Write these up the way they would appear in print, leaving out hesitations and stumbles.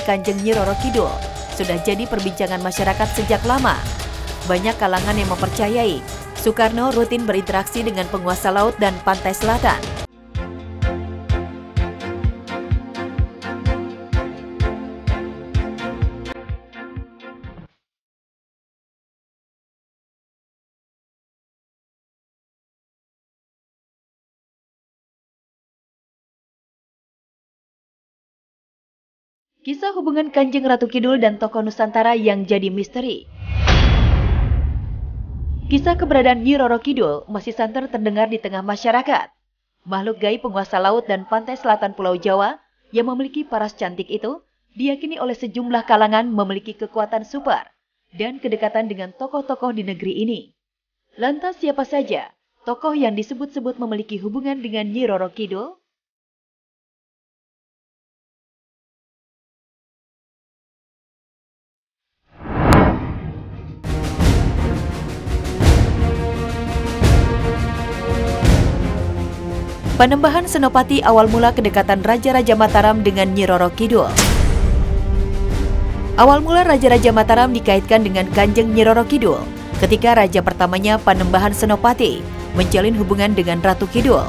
Kanjeng Nyi Roro Kidul sudah jadi perbincangan masyarakat sejak lama. Banyak kalangan yang mempercayai Soekarno rutin berinteraksi dengan penguasa laut dan pantai selatan. Kisah hubungan Kanjeng Ratu Kidul dan tokoh Nusantara yang jadi misteri. Kisah keberadaan Nyi Roro Kidul masih santer terdengar di tengah masyarakat. Makhluk gaib penguasa laut dan pantai selatan Pulau Jawa yang memiliki paras cantik itu diyakini oleh sejumlah kalangan memiliki kekuatan super dan kedekatan dengan tokoh-tokoh di negeri ini. Lantas siapa saja tokoh yang disebut-sebut memiliki hubungan dengan Nyi Roro Kidul? Panembahan Senopati awal mula kedekatan Raja-Raja Mataram dengan Nyi Roro Kidul. Awal mula Raja-Raja Mataram dikaitkan dengan Kanjeng Nyi Roro Kidul ketika raja pertamanya Panembahan Senopati menjalin hubungan dengan Ratu Kidul.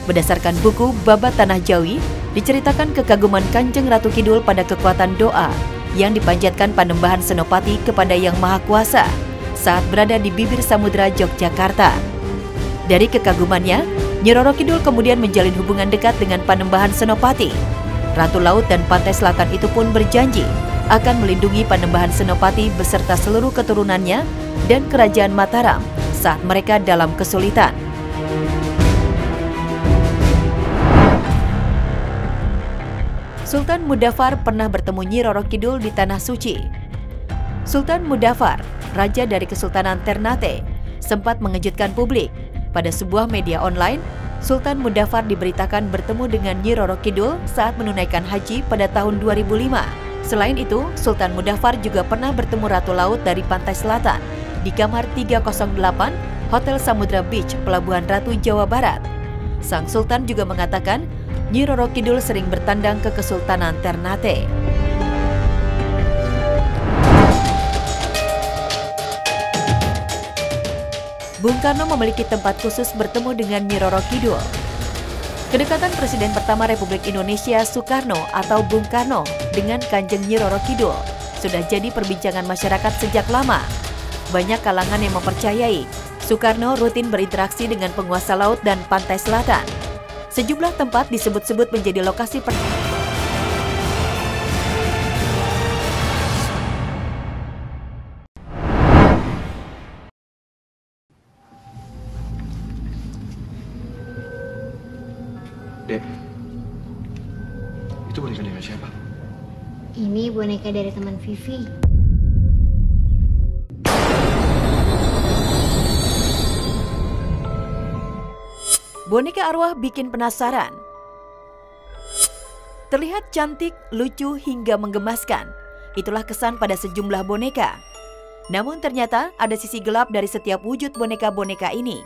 Berdasarkan buku Babat Tanah Jawi, diceritakan kekaguman Kanjeng Ratu Kidul pada kekuatan doa yang dipanjatkan Panembahan Senopati kepada Yang Maha Kuasa saat berada di bibir samudera Yogyakarta. Dari kekagumannya, Nyi Roro Kidul kemudian menjalin hubungan dekat dengan Panembahan Senopati. Ratu Laut dan Pantai Selatan itu pun berjanji akan melindungi Panembahan Senopati beserta seluruh keturunannya dan Kerajaan Mataram saat mereka dalam kesulitan. Sultan Mudaffar pernah bertemu Nyi Roro Kidul di Tanah Suci. Sultan Mudaffar, raja dari Kesultanan Ternate, sempat mengejutkan publik. Pada sebuah media online, Sultan Mudaffar diberitakan bertemu dengan Nyi Roro Kidul saat menunaikan haji pada tahun 2005. Selain itu, Sultan Mudaffar juga pernah bertemu Ratu Laut dari Pantai Selatan di kamar 308 Hotel Samudra Beach, Pelabuhan Ratu, Jawa Barat. Sang Sultan juga mengatakan Nyi Roro Kidul sering bertandang ke Kesultanan Ternate. Bung Karno memiliki tempat khusus bertemu dengan Nyi Roro Kidul. Kedekatan Presiden pertama Republik Indonesia Soekarno atau Bung Karno dengan Kanjeng Nyi Roro Kidul sudah jadi perbincangan masyarakat sejak lama. Banyak kalangan yang mempercayai Soekarno rutin berinteraksi dengan penguasa laut dan pantai selatan. Sejumlah tempat disebut-sebut menjadi lokasi Dek, itu boneka dari siapa? Ini boneka dari teman Vivi. boneka arwah bikin penasaran. Terlihat cantik, lucu, hingga menggemaskan. Itulah kesan pada sejumlah boneka. Namun ternyata ada sisi gelap dari setiap wujud boneka-boneka ini.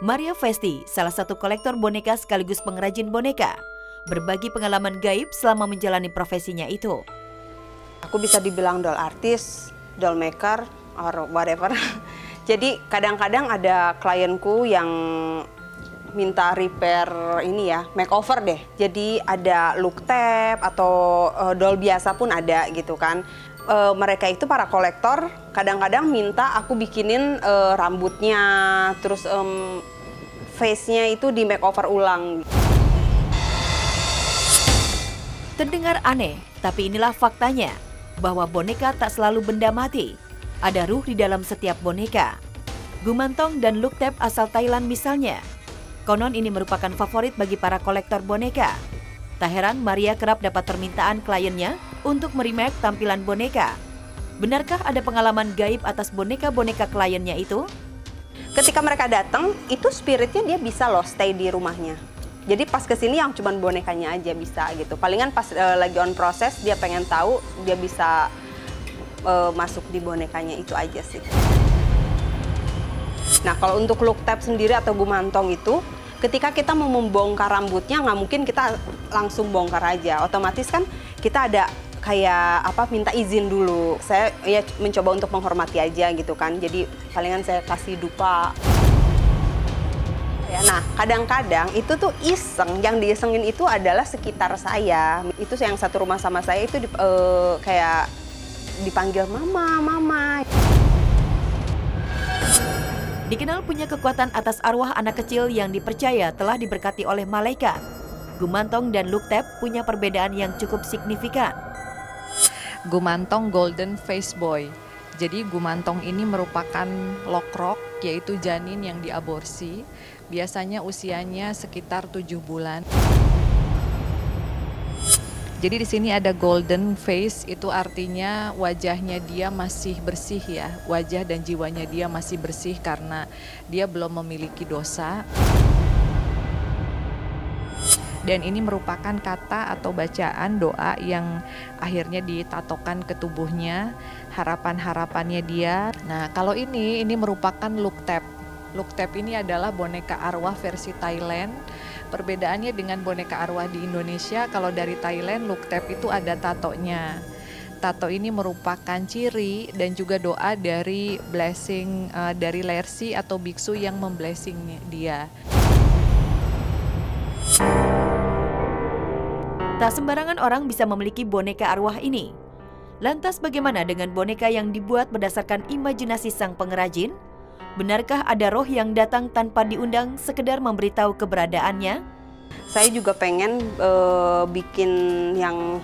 Maria Festi, salah satu kolektor boneka sekaligus pengrajin boneka, berbagi pengalaman gaib selama menjalani profesinya itu. Aku bisa dibilang doll artist, doll maker, or whatever. Jadi kadang-kadang ada klienku yang minta repair ini ya, makeover deh. Jadi ada look tape atau doll biasa pun ada gitu kan. Mereka itu para kolektor kadang-kadang minta aku bikinin rambutnya, terus face-nya itu di makeover ulang. Terdengar aneh, tapi inilah faktanya bahwa boneka tak selalu benda mati. Ada ruh di dalam setiap boneka. Gumantong dan look tape asal Thailand misalnya. Konon ini merupakan favorit bagi para kolektor boneka. Tak heran Maria kerap dapat permintaan kliennya untuk meremake tampilan boneka. Benarkah ada pengalaman gaib atas boneka-boneka kliennya itu? Ketika mereka datang, itu spiritnya dia bisa loh stay di rumahnya. Jadi pas kesini yang cuman bonekanya aja bisa gitu. Palingan pas lagi on proses dia pengen tahu, dia bisa masuk di bonekanya itu aja sih. Nah kalau untuk look tape sendiri atau gumantong itu, ketika kita mau membongkar rambutnya nggak mungkin kita langsung bongkar aja. Otomatis kan kita ada kayak apa, minta izin dulu. Saya ya mencoba untuk menghormati aja gitu kan. Jadi palingan saya kasih dupa. Ya, nah, kadang-kadang itu tuh iseng, yang diisengin itu adalah sekitar saya. Itu yang satu rumah sama saya itu kayak dipanggil mama, mama. Dikenal punya kekuatan atas arwah anak kecil yang dipercaya telah diberkati oleh malaikat. Gumantong dan Luktep punya perbedaan yang cukup signifikan. Gumantong Golden Face Boy. Jadi Gumantong ini merupakan lokrok, yaitu janin yang diaborsi. Biasanya usianya sekitar 7 bulan. Jadi di sini ada golden face, itu artinya wajahnya dia masih bersih ya. Wajah dan jiwanya dia masih bersih karena dia belum memiliki dosa. Dan ini merupakan kata atau bacaan doa yang akhirnya ditatokan ke tubuhnya, harapan-harapannya dia. Nah, kalau ini merupakan Luktep. Luktep ini adalah boneka arwah versi Thailand. Perbedaannya dengan boneka arwah di Indonesia, kalau dari Thailand Luktep itu ada tatonya. Tato ini merupakan ciri dan juga doa dari blessing dari lersi atau biksu yang memblessing dia. Tak sembarangan orang bisa memiliki boneka arwah ini. Lantas bagaimana dengan boneka yang dibuat berdasarkan imajinasi sang pengrajin? Benarkah ada roh yang datang tanpa diundang sekedar memberitahu keberadaannya? Saya juga pengen bikin yang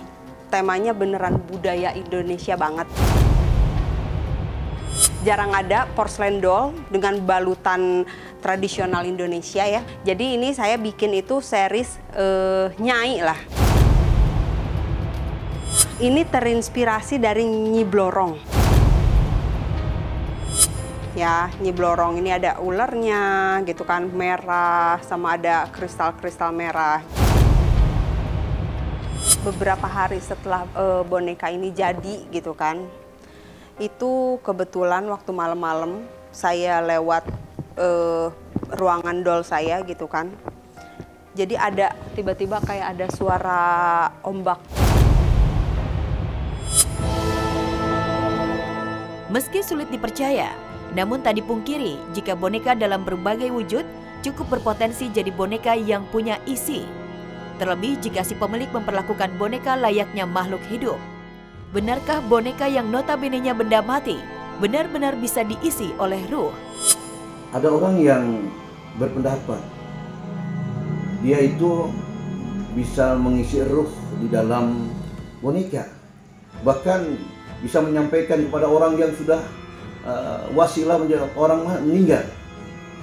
temanya beneran budaya Indonesia banget. Jarang ada porcelain doll dengan balutan tradisional Indonesia ya. Jadi ini saya bikin itu series Nyai lah. Ini terinspirasi dari Nyi Blorong. Ya, Nyi Blorong ini ada ulernya gitu kan, merah, sama ada kristal-kristal merah. Beberapa hari setelah boneka ini jadi gitu kan, itu kebetulan waktu malam-malam saya lewat ruangan doll saya gitu kan. Jadi ada tiba-tiba kayak ada suara ombak. Meski sulit dipercaya, namun tak dipungkiri jika boneka dalam berbagai wujud cukup berpotensi jadi boneka yang punya isi. Terlebih jika si pemilik memperlakukan boneka layaknya makhluk hidup. Benarkah boneka yang notabene-nya benda mati benar-benar bisa diisi oleh ruh? Ada orang yang berpendapat dia itu bisa mengisi ruh di dalam boneka. Bahkan bisa menyampaikan kepada orang yang sudah wasilah menjadi orang meninggal.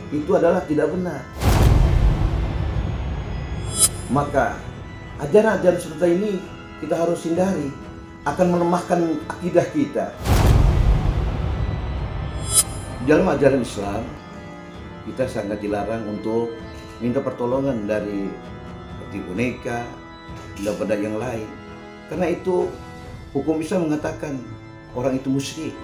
Itu adalah tidak benar. Maka ajaran-ajaran seperti ini kita harus hindari, akan melemahkan akidah kita. Dalam ajaran Islam kita sangat dilarang untuk minta pertolongan dari seperti boneka, benda-benda yang lain. Karena itu hukum Islam mengatakan orang itu musyrik.